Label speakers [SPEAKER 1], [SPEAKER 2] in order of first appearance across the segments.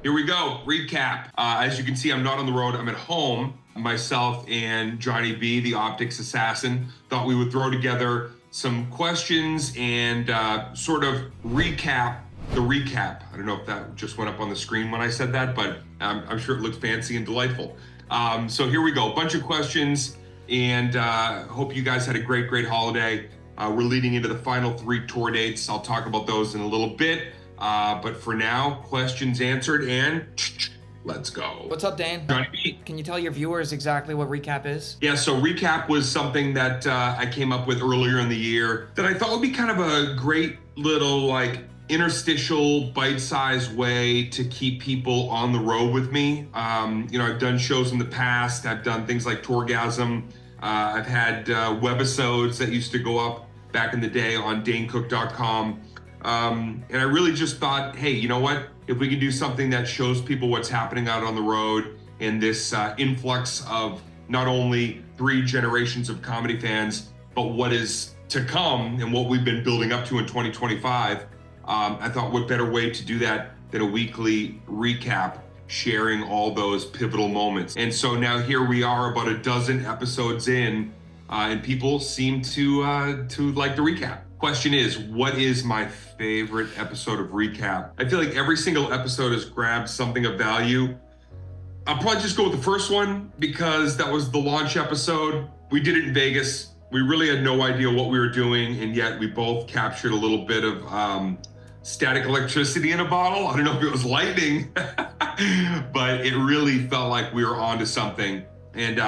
[SPEAKER 1] Here we go, recap. As you can see, I'm not on the road, I'm at home. Myself and Johnny B, the optics assassin, thought we would throw together some questions and sort of recap the recap. I don't know if that just went up on the screen when I said that, but I'm sure it looked fancy and delightful. So here we go, a bunch of questions, and hope you guys had a great holiday. We're leading into the final 3 tour dates. I'll talk about those in a little bit. But for now, questions answered, and let's go.
[SPEAKER 2] What's up, Dane?
[SPEAKER 1] Johnny B.
[SPEAKER 2] Can you tell your viewers exactly what recap is?
[SPEAKER 1] Yeah, so recap was something that I came up with earlier in the year that I thought would be kind of a great little like interstitial bite-sized way to keep people on the road with me. I've done shows in the past. I've done things like Tourgasm. I've had webisodes that used to go up back in the day on danecook.com. And I really just thought, hey, you know what? If we can do something that shows people what's happening out on the road and this influx of not only 3 generations of comedy fans, but what is to come and what we've been building up to in 2025, I thought what better way to do that than a weekly recap, sharing all those pivotal moments. And so now here we are about a dozen episodes in, and people seem to like the recap. Question is, what is my favorite episode of recap? I feel like every single episode has grabbed something of value. I'll probably just go with the first one because that was the launch episode. We did it in Vegas. We really had no idea what we were doing, and yet we both captured a little bit of static electricity in a bottle. I don't know if it was lightning, but it really felt like we were onto something. And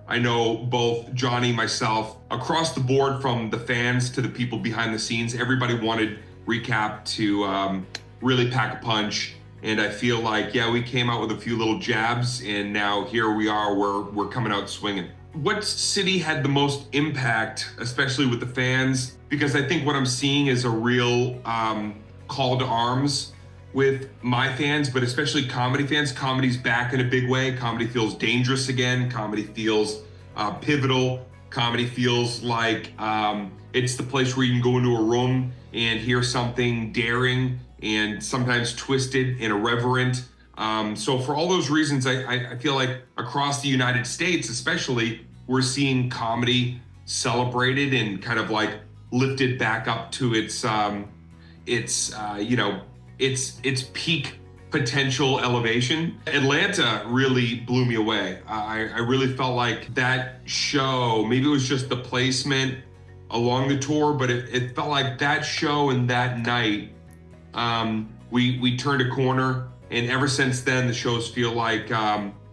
[SPEAKER 1] I know both Johnny, myself, across the board from the fans to the people behind the scenes, everybody wanted recap to really pack a punch. And I feel like, yeah, we came out with a few little jabs, and now here we are, we're coming out swinging. What city had the most impact, especially with the fans? Because I think what I'm seeing is a real call to arms with my fans, but especially comedy fans. Comedy's back in a big way. Comedy feels dangerous again. Comedy feels pivotal. Comedy feels like it's the place where you can go into a room and hear something daring and sometimes twisted and irreverent. So for all those reasons, I feel like across the United States, especially, we're seeing comedy celebrated and kind of like lifted back up to its peak potential elevation. Atlanta really blew me away. I really felt like that show, maybe it was just the placement along the tour, but it felt like that show and that night, we turned a corner. And ever since then, the shows feel like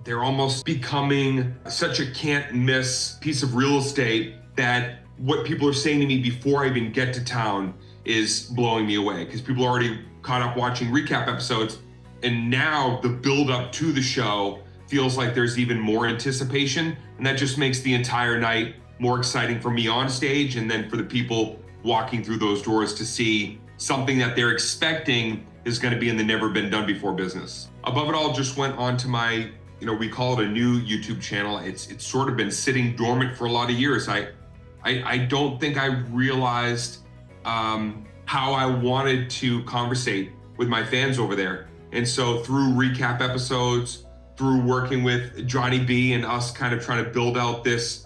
[SPEAKER 1] they're almost becoming such a can't miss piece of real estate that what people are saying to me before I even get to town is blowing me away, because people are already caught up watching recap episodes. And now the build up to the show feels like there's even more anticipation. And that just makes the entire night more exciting for me on stage, and then for the people walking through those doors to see something that they're expecting is going to be in the never been done before business. Above it all, just went on to my, we call it a new YouTube channel. It's sort of been sitting dormant for a lot of years. I don't think I realized how I wanted to conversate with my fans over there. And so through recap episodes, through working with Johnny B and us kind of trying to build out this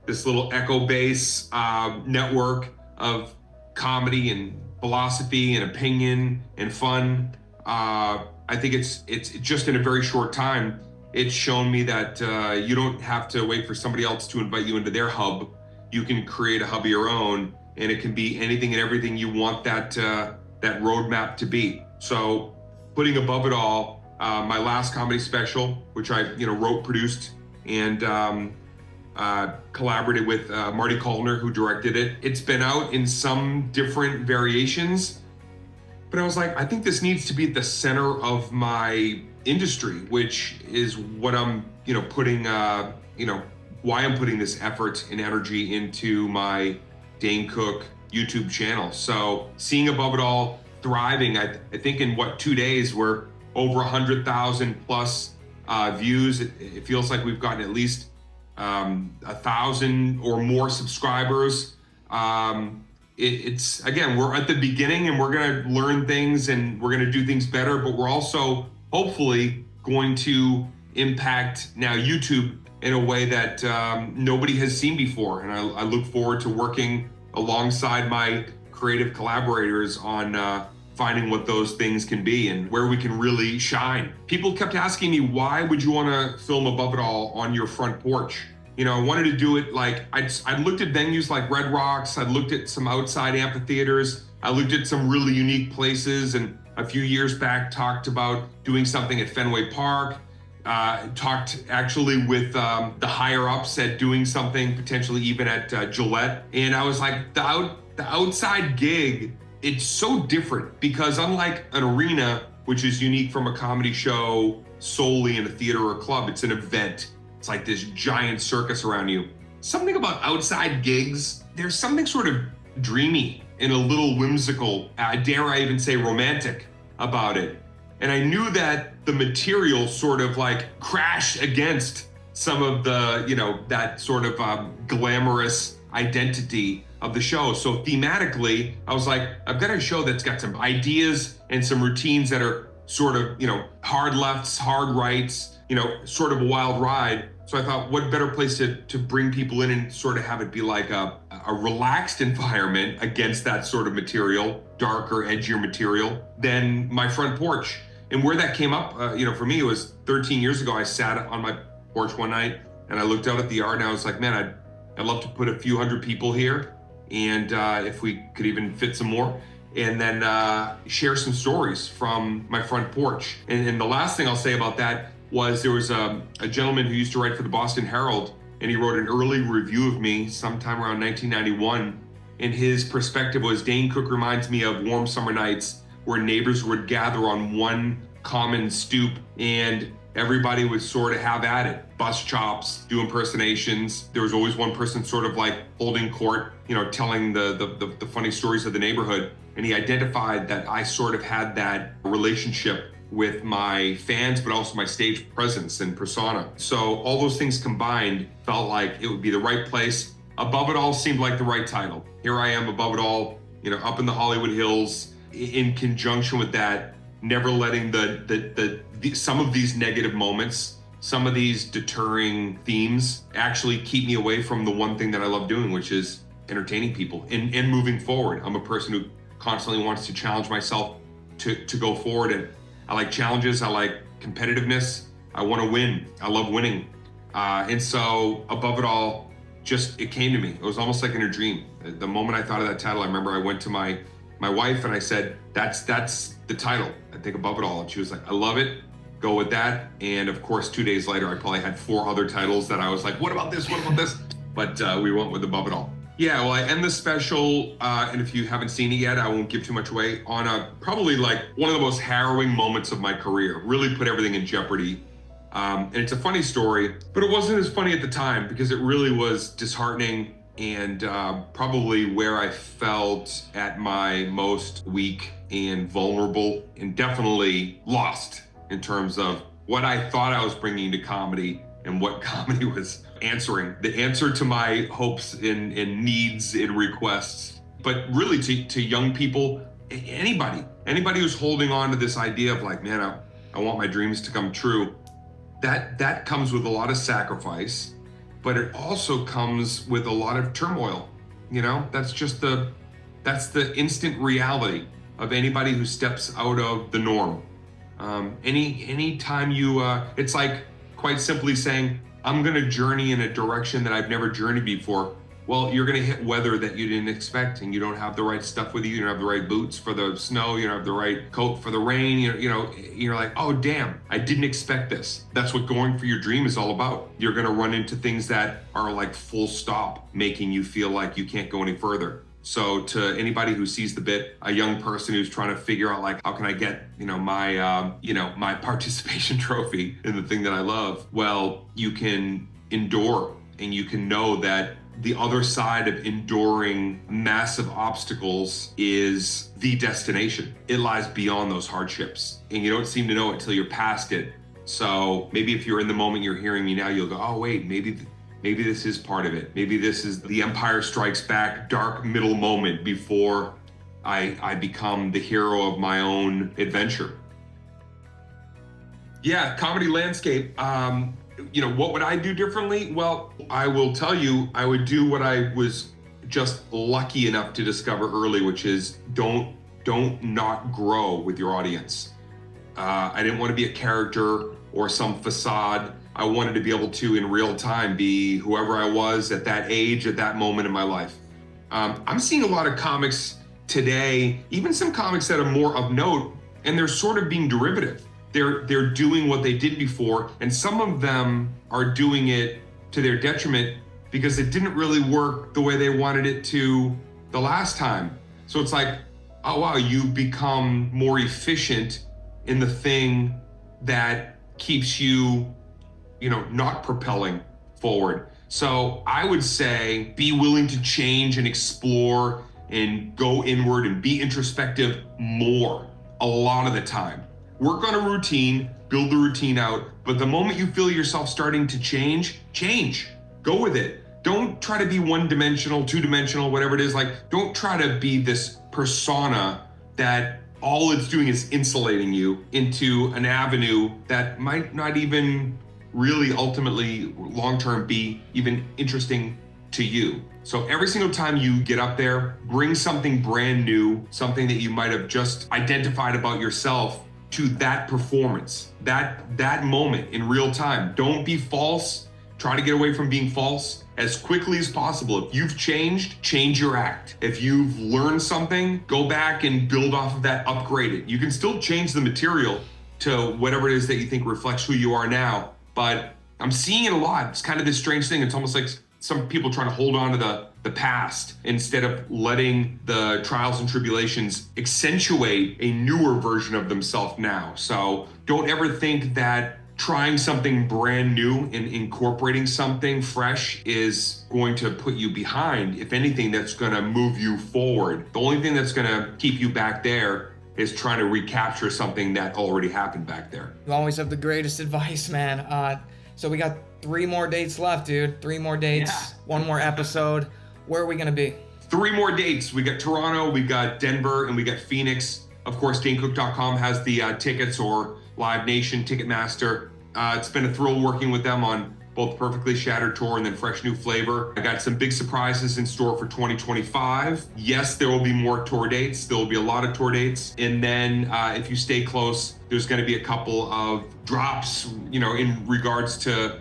[SPEAKER 1] little echo base network of comedy and philosophy and opinion and fun, I think it's just in a very short time, it's shown me that you don't have to wait for somebody else to invite you into their hub. You can create a hub of your own, and it can be anything and everything you want that roadmap to be. So putting above it all, my last comedy special, which I wrote, produced, and collaborated with Marty Kaltner, who directed it. It's been out in some different variations, but I was like, I think this needs to be at the center of my industry, which is what I'm putting why I'm putting this effort and energy into my Dane Cook YouTube channel. So seeing Above It All thriving, I think in 2 days we're over 100,000 plus views. It feels like we've gotten at least 1,000 or more subscribers. it's again, we're at the beginning and we're going to learn things and we're going to do things better, but we're also hopefully going to impact now YouTube in a way that nobody has seen before. And I look forward to working alongside my creative collaborators on finding what those things can be and where we can really shine. People kept asking me, why would you want to film Above It All on your front porch? You know, I wanted to do it like, I looked at venues like Red Rocks, I looked at some outside amphitheaters, I looked at some really unique places, and a few years back talked about doing something at Fenway Park, talked actually with the higher ups at doing something potentially even at Gillette. And I was like, the outside gig, it's so different because unlike an arena, which is unique from a comedy show solely in a theater or a club, it's an event. It's like this giant circus around you. Something about outside gigs, there's something sort of dreamy and a little whimsical, dare I even say romantic about it. And I knew that the material sort of like crashed against some of the, you know, that sort of glamorous identity of the show. So thematically, I was like, I've got a show that's got some ideas and some routines that are sort of, you know, hard lefts, hard rights, you know, sort of a wild ride. So I thought, what better place to bring people in and sort of have it be like a relaxed environment against that sort of material, darker, edgier material, than my front porch. And where that came up, you know, for me, it was 13 years ago. I sat on my porch one night and I looked out at the yard and I was like, man, I'd love to put a few hundred people here. And if we could even fit some more, and then share some stories from my front porch. And the last thing I'll say about that was there was a gentleman who used to write for the Boston Herald, and he wrote an early review of me sometime around 1991. And his perspective was, Dane Cook reminds me of warm summer nights where neighbors would gather on one common stoop and everybody would sort of have at it. Bus chops, do impersonations. There was always one person sort of like holding court, you know, telling the funny stories of the neighborhood. And he identified that I sort of had that relationship with my fans, but also my stage presence and persona. So all those things combined felt like it would be the right place. Above It All seemed like the right title. Here I am above it all, you know, up in the Hollywood Hills. In conjunction with that, never letting the some of these negative moments, some of these deterring themes actually keep me away from the one thing that I love doing, which is entertaining people and moving forward. I'm a person who constantly wants to challenge myself to go forward, and I like challenges. I like competitiveness. I want to win. I love winning. And so Above It All, it came to me. It was almost like in a dream. The moment I thought of that title, I remember I went to my wife and I said, that's the title. I think Above It All. And she was like, I love it. Go with that. And of course, 2 days later, I probably had 4 other titles that I was like, what about this? What about this? But we went with Above It All. Yeah, well, I end the special, and if you haven't seen it yet, I won't give too much away, on probably like one of the most harrowing moments of my career. Really put everything in jeopardy. And it's a funny story, but it wasn't as funny at the time because it really was disheartening and probably where I felt at my most weak and vulnerable and definitely lost in terms of what I thought I was bringing to comedy and what comedy was answering. The answer to my hopes and needs and requests, but really to young people, anybody who's holding on to this idea of like, man, I want my dreams to come true. That comes with a lot of sacrifice, but it also comes with a lot of turmoil. You know, that's the instant reality of anybody who steps out of the norm. Any time you, it's like quite simply saying, I'm gonna journey in a direction that I've never journeyed before. Well, you're gonna hit weather that you didn't expect, and you don't have the right stuff with you. You don't have the right boots for the snow. You don't have the right coat for the rain. You're like, oh damn, I didn't expect this. That's what going for your dream is all about. You're gonna run into things that are like full stop, making you feel like you can't go any further. So to anybody who sees the bit, a young person who's trying to figure out like, how can I get, my participation trophy in the thing that I love? Well, you can endure, and you can know that the other side of enduring massive obstacles is the destination. It lies beyond those hardships, and you don't seem to know it till you're past it. So maybe if you're in the moment, you're hearing me now, you'll go, oh wait, maybe maybe this is part of it. Maybe this is the Empire Strikes Back dark middle moment before I become the hero of my own adventure. Yeah, comedy landscape. What would I do differently? Well, I will tell you, I would do what I was just lucky enough to discover early, which is don't not grow with your audience. I didn't want to be a character or some facade. I wanted to be able to, in real time, be whoever I was at that age, at that moment in my life. I'm seeing a lot of comics today, even some comics that are more of note, and they're sort of being derivative. They're doing what they did before, and some of them are doing it to their detriment because it didn't really work the way they wanted it to the last time. So it's like, oh wow, you've become more efficient in the thing that keeps you, not propelling forward. So I would say be willing to change and explore and go inward and be introspective more a lot of the time. Work on a routine, build the routine out, but the moment you feel yourself starting to change. Go with it. Don't try to be one-dimensional, two-dimensional, whatever it is. Like, don't try to be this persona that all it's doing is insulating you into an avenue that might not even really ultimately long-term be even interesting to you. So every single time you get up there, bring something brand new, something that you might have just identified about yourself to that performance, that moment in real time. Don't be false. Try to get away from being false as quickly as possible. If you've changed, change your act. If you've learned something, go back and build off of that, upgrade it. You can still change the material to whatever it is that you think reflects who you are now, but I'm seeing it a lot. It's kind of this strange thing. It's almost like some people trying to hold on to the past instead of letting the trials and tribulations accentuate a newer version of themselves now. So don't ever think that trying something brand new and incorporating something fresh is going to put you behind. If anything, that's going to move you forward. The only thing that's going to keep you back there is trying to recapture something that already happened back there.
[SPEAKER 2] You always have the greatest advice, man. So we got 3 more dates left, dude. 3 more dates,
[SPEAKER 1] Yeah.
[SPEAKER 2] 1 more episode. Where are we gonna be?
[SPEAKER 1] 3 more dates. We got Toronto, we got Denver, and we got Phoenix. Of course, DaneCook.com has the tickets, or Live Nation, Ticketmaster. It's been a thrill working with them on both Perfectly Shattered Tour and then Fresh New Flavor. I got some big surprises in store for 2025. Yes, there will be more tour dates. There will be a lot of tour dates. And then if you stay close, there's gonna be a couple of drops, in regards to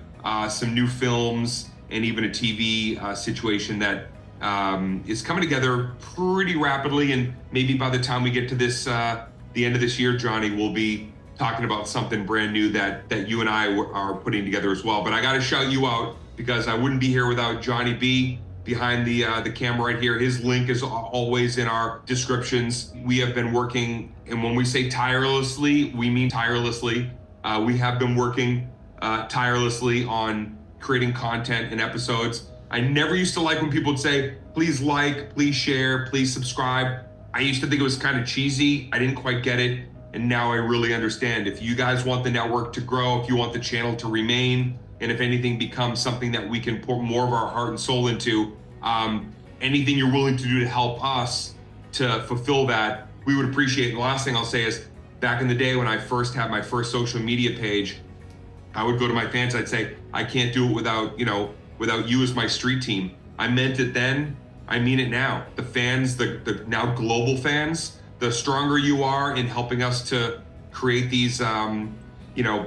[SPEAKER 1] some new films and even a TV situation that is coming together pretty rapidly. And maybe by the time we get to this, the end of this year, Johnny, we'll be talking about something brand new that you and I are putting together as well. But I got to shout you out because I wouldn't be here without Johnny B behind the camera right here. His link is always in our descriptions. We have been working, and when we say tirelessly, we mean tirelessly. We have been working tirelessly on creating content and episodes. I never used to like when people would say, please like, please share, please subscribe. I used to think it was kind of cheesy. I didn't quite get it. And now I really understand. If you guys want the network to grow, if you want the channel to remain, and if anything becomes something that we can pour more of our heart and soul into, anything you're willing to do to help us to fulfill that, we would appreciate. And the last thing I'll say is, back in the day when I first had my first social media page, I would go to my fans, I'd say, I can't do it without you as my street team. I meant it then, I mean it now. The fans, the now global fans, the stronger you are in helping us to create these,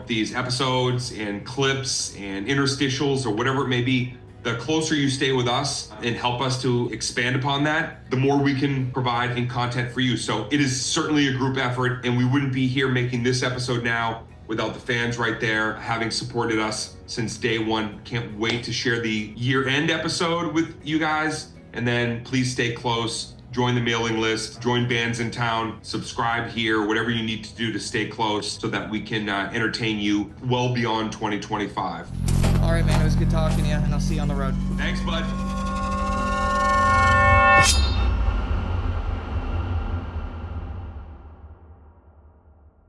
[SPEAKER 1] these episodes and clips and interstitials or whatever it may be, the closer you stay with us and help us to expand upon that, the more we can provide in content for you. So it is certainly a group effort, and we wouldn't be here making this episode now without the fans right there having supported us since day one. Can't wait to share the year-end episode with you guys. And then please stay close, join the mailing list, join Bands in Town, subscribe here, whatever you need to do to stay close so that we can entertain you well beyond 2025.
[SPEAKER 2] All right, man, it was good talking to you, and I'll see you on the road.
[SPEAKER 1] Thanks, bud.